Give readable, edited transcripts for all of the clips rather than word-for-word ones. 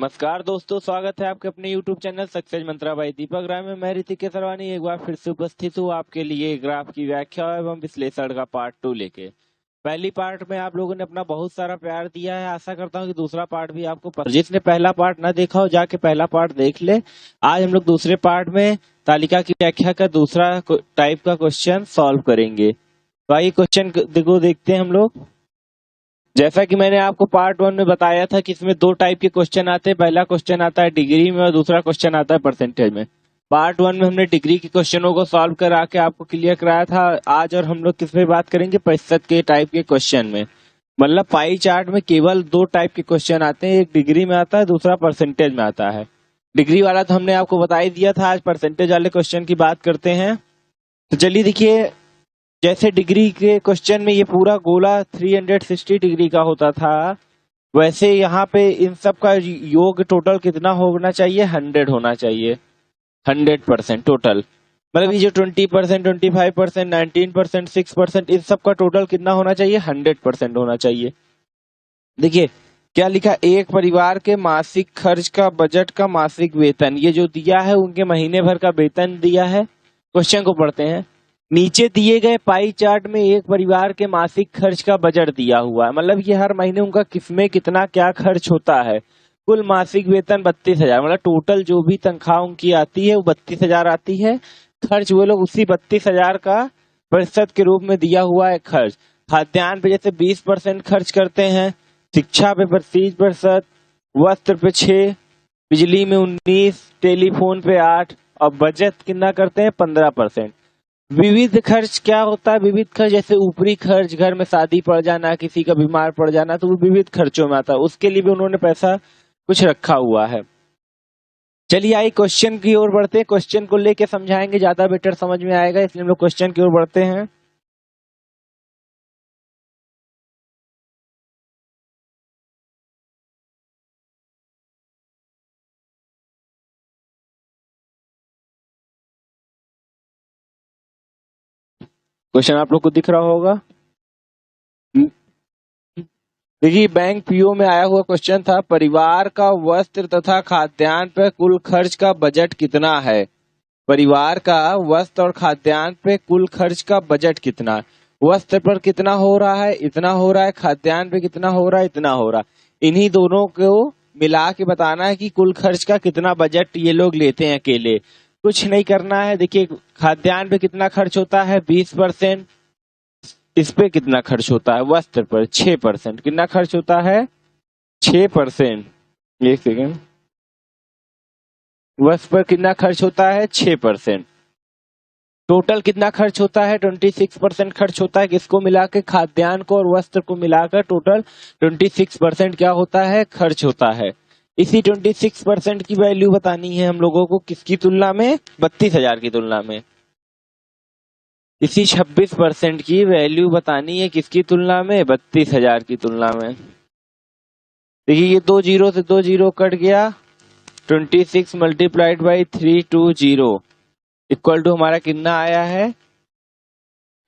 नमस्कार दोस्तों, स्वागत है आपके अपने YouTube चैनल सक्सेस मंत्रा बाय दीपक राय में। मैं ऋतिक केसरवानी एक बार फिर से उपस्थित हूँ आपके लिए ग्राफ की व्याख्या एवं विश्लेषण का पार्ट 2 लेके। पहली पार्ट में आप लोगों ने अपना बहुत सारा प्यार दिया है। आशा करता हूँ कि दूसरा पार्ट भी आपको जिसने पहला पार्ट ना देखा हो जाके पहला पार्ट देख ले। आज हम लोग दूसरे पार्ट में तालिका की व्याख्या का दूसरा टाइप का क्वेश्चन सॉल्व करेंगे। तो आइए क्वेश्चन देखते हैं हम लोग। जैसा कि मैंने आपको पार्ट 1 में बताया था कि इसमें दो टाइप के क्वेश्चन आते हैं। पहला क्वेश्चन आता है डिग्री में और दूसरा क्वेश्चन आता है परसेंटेज में। पार्ट 1 में हमने डिग्री के क्वेश्चनों को सॉल्व करा के आपको क्लियर कराया था। आज और हम लोग किस में बात करेंगे, प्रतिशत के टाइप के क्वेश्चन में। मतलब पाई चार्ट में केवल दो टाइप के क्वेश्चन आते हैं, एक डिग्री में आता है, दूसरा परसेंटेज में आता है। डिग्री वाला तो हमने आपको बता ही दिया था। आज परसेंटेज वाले क्वेश्चन की बात करते हैं। तो चलिए देखिए, जैसे डिग्री के क्वेश्चन में ये पूरा गोला 360 डिग्री का होता था, वैसे यहाँ पे इन सब का योग टोटल कितना होना चाहिए, 100 होना चाहिए। 100% टोटल, मतलब ये जो 20%, 25%, 19%, 6%, इन सब का टोटल कितना होना चाहिए, 100% होना चाहिए। देखिए क्या लिखा, एक परिवार के मासिक खर्च का बजट का मासिक वेतन, ये जो दिया है उनके महीने भर का वेतन दिया है। क्वेश्चन को पढ़ते हैं। नीचे दिए गए पाई चार्ट में एक परिवार के मासिक खर्च का बजट दिया हुआ है, मतलब ये हर महीने उनका किसमें कितना क्या खर्च होता है। कुल मासिक वेतन 32,000, मतलब टोटल जो भी तनख्वाह उनकी आती है वो 32,000 आती है। खर्च वो लोग उसी 32,000 का प्रतिशत के रूप में दिया हुआ है खर्च। खाद्यान्न पे जैसे 20% खर्च करते हैं, शिक्षा पे 25%, वस्त्र पे 6%, बिजली में 19%, टेलीफोन पे 8%, और बचत कितना करते हैं, 15%। विविध खर्च क्या होता है, विविध खर्च जैसे ऊपरी खर्च, घर में शादी पड़ जाना, किसी का बीमार पड़ जाना, तो वो विविध खर्चों में आता है। उसके लिए भी उन्होंने पैसा कुछ रखा हुआ है। चलिए आइए क्वेश्चन की ओर बढ़ते हैं। क्वेश्चन को लेके समझाएंगे, ज्यादा बेटर समझ में आएगा, इसलिए हम लोग क्वेश्चन की ओर बढ़ते हैं। क्वेश्चन आप लोग को दिख रहा होगा। देखिए बैंक पीओ में आया हुआ क्वेश्चन था, परिवार का वस्त्र तथा खाद्यान्न पर कुल खर्च का बजट कितना है। परिवार का वस्त्र और खाद्यान्न पे कुल खर्च का बजट कितना है। वस्त्र पर कितना हो रहा है, इतना हो रहा है। खाद्यान्न पे कितना हो रहा है, इतना हो रहा है। इन्हीं दोनों को मिला के बताना है कि कुल खर्च का कितना बजट ये लोग लेते हैं अकेले। कुछ नहीं करना है। देखिए खाद्यान्न पे कितना खर्च होता है, 20%। इस पे कितना खर्च होता है, वस्त्र पर 6%। कितना खर्च होता है, 6%। एक सेकेंड, वस्त्र पर कितना खर्च होता है, 6%। टोटल कितना खर्च होता है, 26% खर्च होता है। किसको मिला के, खाद्यान्न को और वस्त्र को मिलाकर टोटल 26% क्या होता है, खर्च होता है। इसी 26% की वैल्यू बतानी है हम लोगों को, किसकी तुलना में, 32,000 की तुलना में। इसी 26% की वैल्यू बतानी है किसकी तुलना में, 32,000 की तुलना में। देखिए ये 2 जीरो से 2 जीरो कट गया, 26 मल्टीप्लाइड बाई 320 इक्वल टू हमारा कितना आया है,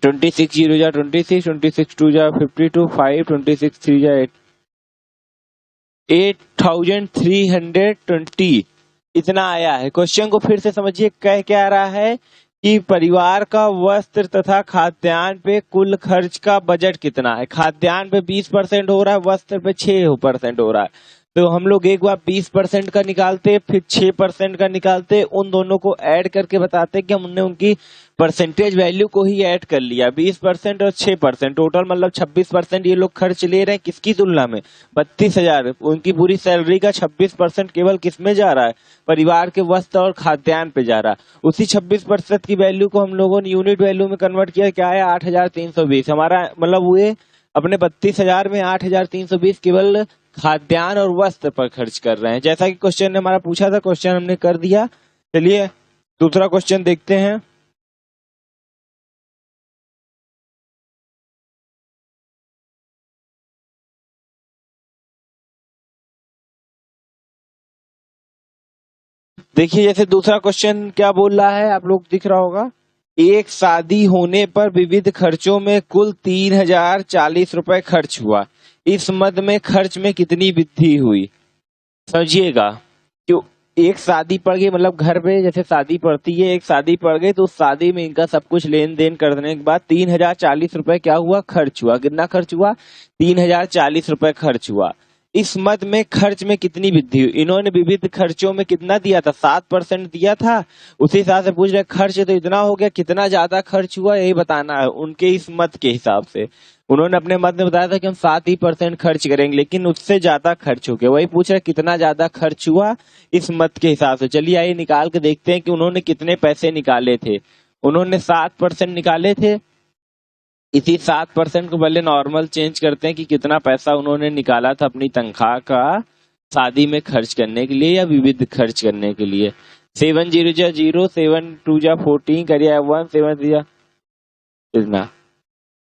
26 जीरो जा 26, 26 टू जा 52, 5, 26 थ्री जा 8, 8,320 इतना आया है। क्वेश्चन को फिर से समझिए, कह क्या रहा है कि परिवार का वस्त्र तथा खाद्यान्न पे कुल खर्च का बजट कितना है। खाद्यान्न पे 20% हो रहा है, वस्त्र पे 6% हो रहा है। तो हम लोग एक बार 20% का निकालते, फिर 6% का निकालते, उन दोनों को ऐड करके बताते कि हमने उनकी परसेंटेज वैल्यू को ही ऐड कर लिया। 20% और 6% टोटल मतलब 26% ये लोग खर्च ले रहे हैं। किसकी तुलना में, 32,000। उनकी पूरी सैलरी का 26% केवल किस में जा रहा है, परिवार के वस्त्र और खाद्यान्न पे जा रहा है। उसी 26% की वैल्यू को हम लोगों ने यूनिट वैल्यू में कन्वर्ट किया, क्या है, 8,320। हमारा मतलब हुए अपने 32,000 में 8,320 केवल खाद्यान्न और वस्त्र पर खर्च कर रहे हैं। जैसा कि क्वेश्चन ने हमारा पूछा था, क्वेश्चन हमने कर दिया। चलिए दूसरा क्वेश्चन देखते हैं। देखिए जैसे दूसरा क्वेश्चन क्या बोल रहा है, आप लोग दिख रहा होगा, एक शादी होने पर विविध खर्चों में कुल 3,040 रुपए खर्च हुआ। इस मद में खर्च में कितनी वृद्धि हुई। समझिएगा। क्यों? एक शादी पड़ गई, मतलब घर पे जैसे शादी पड़ती है, एक शादी पड़ गई तो उस शादी में इनका सब कुछ लेन देन करने के बाद 3040 रुपए क्या हुआ, खर्च हुआ। कितना खर्च हुआ? 3040 रुपए खर्च हुआ। इस मद में खर्च में कितनी वृद्धि हुई? इन्होंने विविध खर्चों में कितना दिया था, 7% दिया था। उसी हिसाब से पूछ रहे खर्च तो इतना हो गया, कितना ज्यादा खर्च हुआ यही बताना है उनके इस मद के हिसाब से। उन्होंने अपने मत में बताया था कि हम 7% खर्च करेंगे, लेकिन उससे ज्यादा खर्च हो गया। वही पूछ रहे कितना ज्यादा खर्च हुआ इस मत के हिसाब से। चलिए आइए निकाल के देखते हैं कि उन्होंने कितने पैसे निकाले थे। उन्होंने 7% निकाले थे। इसी 7% को पहले नॉर्मल चेंज करते हैं कि कितना पैसा उन्होंने निकाला था अपनी तनख्वाह का शादी में खर्च करने के लिए या विविध खर्च करने के लिए। 7 0 0, 7 2 14, करिए 1 7 दिया इतना।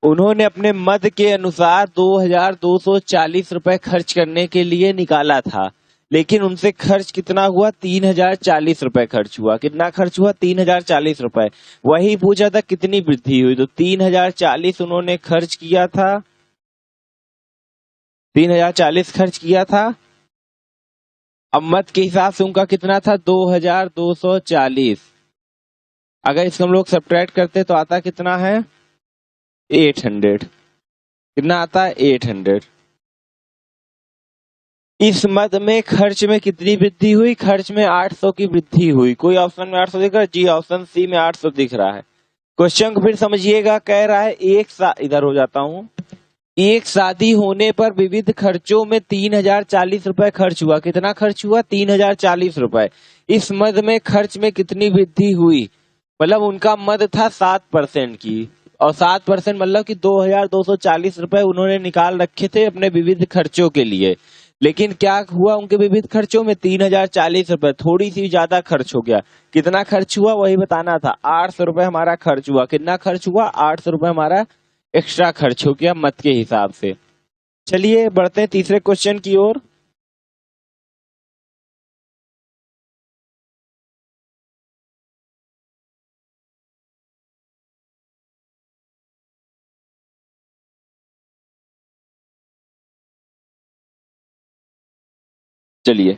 उन्होंने अपने मद के अनुसार 2240 रुपए खर्च करने के लिए निकाला था, लेकिन उनसे खर्च कितना हुआ, 3040 रुपए खर्च हुआ। कितना खर्च हुआ? 3040 रुपए। वही पूछा था कितनी वृद्धि हुई, तो 3040 उन्होंने खर्च किया था, 3040 खर्च किया था। अब मद के हिसाब से उनका कितना था, 2240। अगर इसको हम लोग सब्ट्रैक्ट करते तो आता कितना है, 800। कितना आता है, 800। इस मद में खर्च में कितनी वृद्धि हुई, खर्च में 800 की वृद्धि हुई। कोई ऑप्शन में 800 दिख रहा है? जी, ऑप्शन सी में 800 दिख रहा है। क्वेश्चन को फिर समझिएगा। कह रहा है इधर हो जाता हूँ। एक शादी होने पर विविध खर्चों में 3040 रुपए खर्च हुआ। कितना खर्च हुआ, 3040 रुपए। इस मद में खर्च में कितनी वृद्धि हुई, मतलब उनका मद था 7% की, और 7% मतलब कि 2240 रुपए उन्होंने निकाल रखे थे अपने विविध खर्चों के लिए। लेकिन क्या हुआ उनके विविध खर्चों में, 3040 रुपए, थोड़ी सी ज्यादा खर्च हो गया। कितना खर्च हुआ वही बताना था, 800 रुपए हमारा खर्च हुआ। कितना खर्च हुआ, 800 रुपए हमारा एक्स्ट्रा खर्च हो गया मत के हिसाब से। चलिए बढ़ते हैं तीसरे क्वेश्चन की ओर। चलिए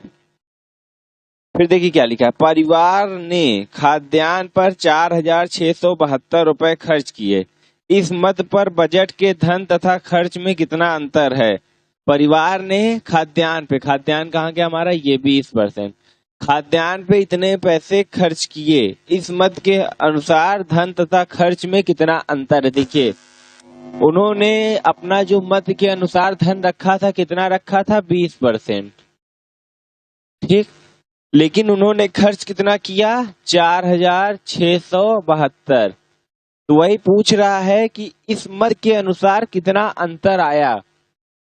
फिर देखिए क्या लिखा है। परिवार ने खाद्यान्न पर 4672 रुपए खर्च किए। इस मद पर बजट के धन तथा खर्च में कितना अंतर है? परिवार ने खाद्यान्न पे, खाद्यान्न कहाँ गया हमारा, ये 20%। खाद्यान्न पे इतने पैसे खर्च किए, इस मद के अनुसार धन तथा खर्च में कितना अंतर है? देखिए उन्होंने अपना जो मद के अनुसार धन रखा था, कितना रखा था, 20%। ठीक। लेकिन उन्होंने खर्च कितना किया, 4672। तो वही पूछ रहा है कि इस मद के अनुसार कितना अंतर आया।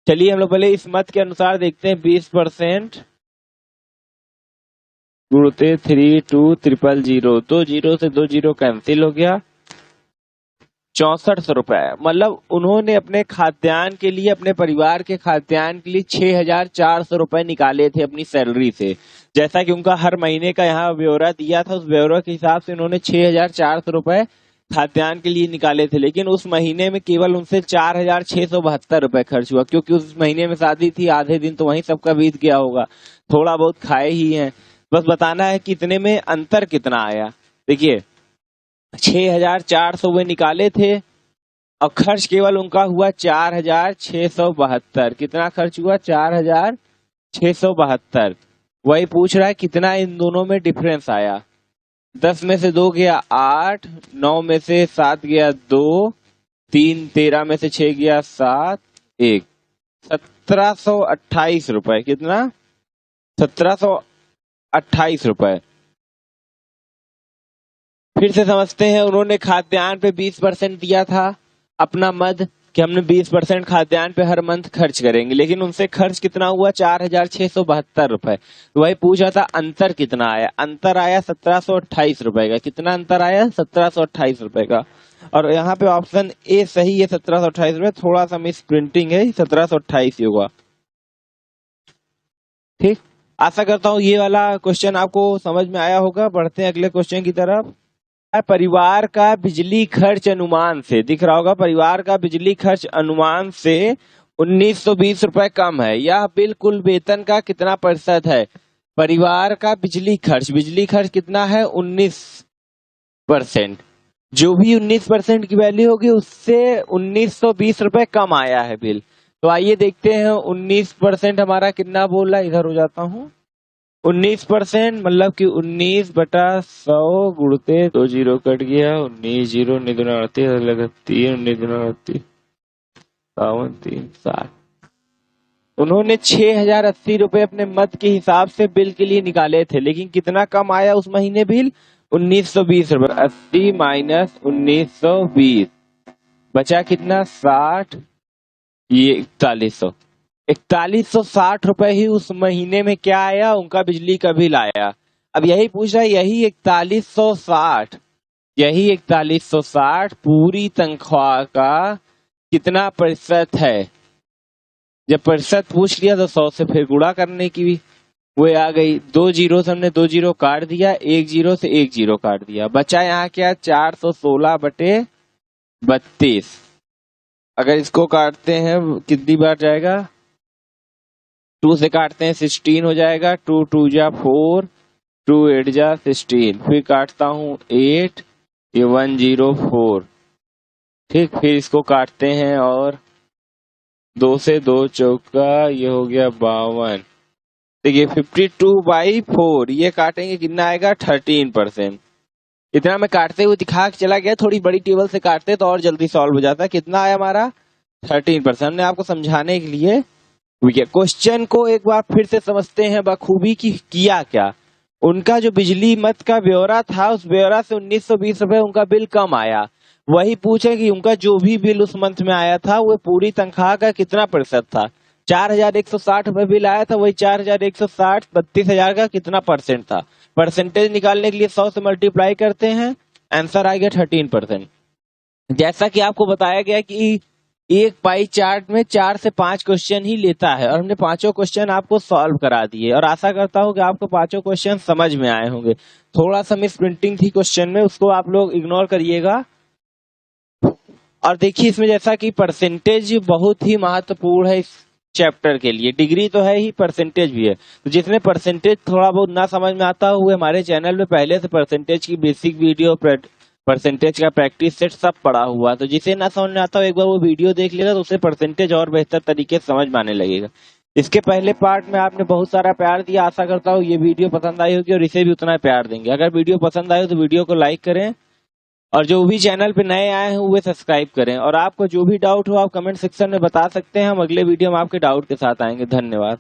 चलिए हम लोग पहले इस मद के अनुसार देखते हैं। 20% गुणते 3200, 2 0 से 2 0 कैंसिल हो गया, 6400 रुपए। मतलब उन्होंने अपने खाद्यान्न के लिए, अपने परिवार के खाद्यान्न के लिए 6400 रुपए निकाले थे अपनी सैलरी से। जैसा कि उनका हर महीने का यहाँ ब्यौरा दिया था, उस ब्यौरा के हिसाब से उन्होंने 6400 रुपए खाद्यान्न के लिए निकाले थे। लेकिन उस महीने में केवल उनसे 4672 रुपए खर्च हुआ, क्योंकि उस महीने में शादी थी, आधे दिन तो वहीं सबका बीत गया होगा, थोड़ा बहुत खाए ही हैं। बस बताना है कि इतने में अंतर कितना आया। देखिए 6400 वे निकाले थे और खर्च केवल उनका हुआ 4672। कितना खर्च हुआ, 4672। वही पूछ रहा है कितना इन दोनों में डिफरेंस आया। 10 में से 2 गया 8, 9 में से 7 गया 2, 3 13 में से 6 गया 7, 1, 1728 रुपए। कितना, 1728 रुपए। फिर से समझते हैं। उन्होंने खाद्यान्न पे 20% दिया था अपना मद, कि हमने 20% खाद्यान्न पे हर मंथ खर्च करेंगे, लेकिन उनसे खर्च कितना हुआ, 4672 रुपए। तो वही पूछा था अंतर कितना आया। अंतर आया 1728 रुपए का। कितना अंतर आया, 1728 रुपए का। और यहाँ पे ऑप्शन ए सही है, 1728 रुपए। थोड़ा सा मिस प्रिंटिंग है, 1728 ही होगा। ठीक, आशा करता हूँ ये वाला क्वेश्चन आपको समझ में आया होगा। बढ़ते हैं अगले क्वेश्चन की तरफ। परिवार का बिजली खर्च अनुमान से, दिख रहा होगा, परिवार का बिजली खर्च अनुमान से 1920 रुपए कम है। यह बिल कुल वेतन का कितना प्रतिशत है? परिवार का बिजली खर्च कितना है? 19%। जो भी 19% की वैल्यू होगी उससे 1920 रुपए कम आया है बिल। तो आइए देखते हैं 19% हमारा कितना बोल रहा है। इधर हो जाता हूँ। 19% मतलब कि 19/100 गुणते 2 जीरो कट गया। 19 जीरो 19 अलग 3 19 57 उन्होंने 6,080 रुपए अपने मत के हिसाब से बिल के लिए निकाले थे, लेकिन कितना कम आया उस महीने बिल? 1920 रुपए। 80 माइनस 1920 बचा कितना? 60। ये 4100। 4160 रुपए ही उस महीने में क्या आया? उनका बिजली का बिल आया। अब यही पूछ रहा है, यही 4160 पूरी तनख्वाह का कितना प्रतिशत है? जब प्रतिशत पूछ लिया तो 100 से फिर गुणा करने की भी वो आ गई। 2 जीरो से हमने 2 जीरो काट दिया, 1 जीरो से 1 जीरो काट दिया, बचा यहाँ क्या? 416/32। अगर इसको काटते हैं कितनी बार जाएगा? 2 से काटते हैं 16 हो जाएगा। 2 2 जा 4, 2 8 जा 16। फिर काटता हूँ 8, ये 104। ठीक, फिर इसको काटते हैं और 2 से 2 चौका, ये हो गया 52। देखिए 52/4 ये काटेंगे कितना आएगा? 13%। इतना मैं काटते हुए दिखा के चला गया, थोड़ी बड़ी टेबल से काटते तो और जल्दी सॉल्व हो जाता। कितना आया हमारा? 13%। हमने आपको समझाने के लिए क्वेश्चन को एक बार फिर से समझते हैं बखूबी की किया क्या। उनका जो बिजली मत का ब्यौरा था, उस ब्यौरा से 1920 रुपए उनका बिल कम आया। वही पूछे कि उनका जो भी बिल उस मंथ में आया था वो पूरी तनख्वाह का कितना प्रतिशत था? 4,160 रुपए बिल आया था, वही 4,160 32,000 का कितना परसेंट था? परसेंटेज निकालने के लिए 100 से मल्टीप्लाई करते हैं, आंसर आ गया 13%। जैसा कि आपको बताया गया कि एक पाई चार्ट में 4 से 5 क्वेश्चन ही लेता है और हमने पांचों क्वेश्चन आपको सॉल्व करा दिए और आशा करता हूँ कि आपको पांचों क्वेश्चन समझ में आए होंगे। थोड़ा सा मिस प्रिंटिंग थी क्वेश्चन में, उसको आप लोग इग्नोर करिएगा। और देखिए इसमें जैसा कि परसेंटेज बहुत ही महत्वपूर्ण है इस चैप्टर के लिए। डिग्री तो है ही, परसेंटेज भी है। तो जिसमें परसेंटेज थोड़ा बहुत ना समझ में आता हुए हमारे चैनल में पहले से परसेंटेज की बेसिक वीडियो, परसेंटेज का प्रैक्टिस सेट सब पड़ा हुआ। तो जिसे ना समझ में आता हो एक बार वो वीडियो देख लेगा तो उसे परसेंटेज और बेहतर तरीके से समझ में आने लगेगा। इसके पहले पार्ट में आपने बहुत सारा प्यार दिया, आशा करता हूँ ये वीडियो पसंद आई होगी और इसे भी उतना प्यार देंगे। अगर वीडियो पसंद आए तो वीडियो को लाइक करें और जो भी चैनल पे नए आए हैं वो सब्सक्राइब करें। और आपको जो भी डाउट हो आप कमेंट सेक्शन में बता सकते हैं, हम अगले वीडियो में आपके डाउट के साथ आएंगे। धन्यवाद।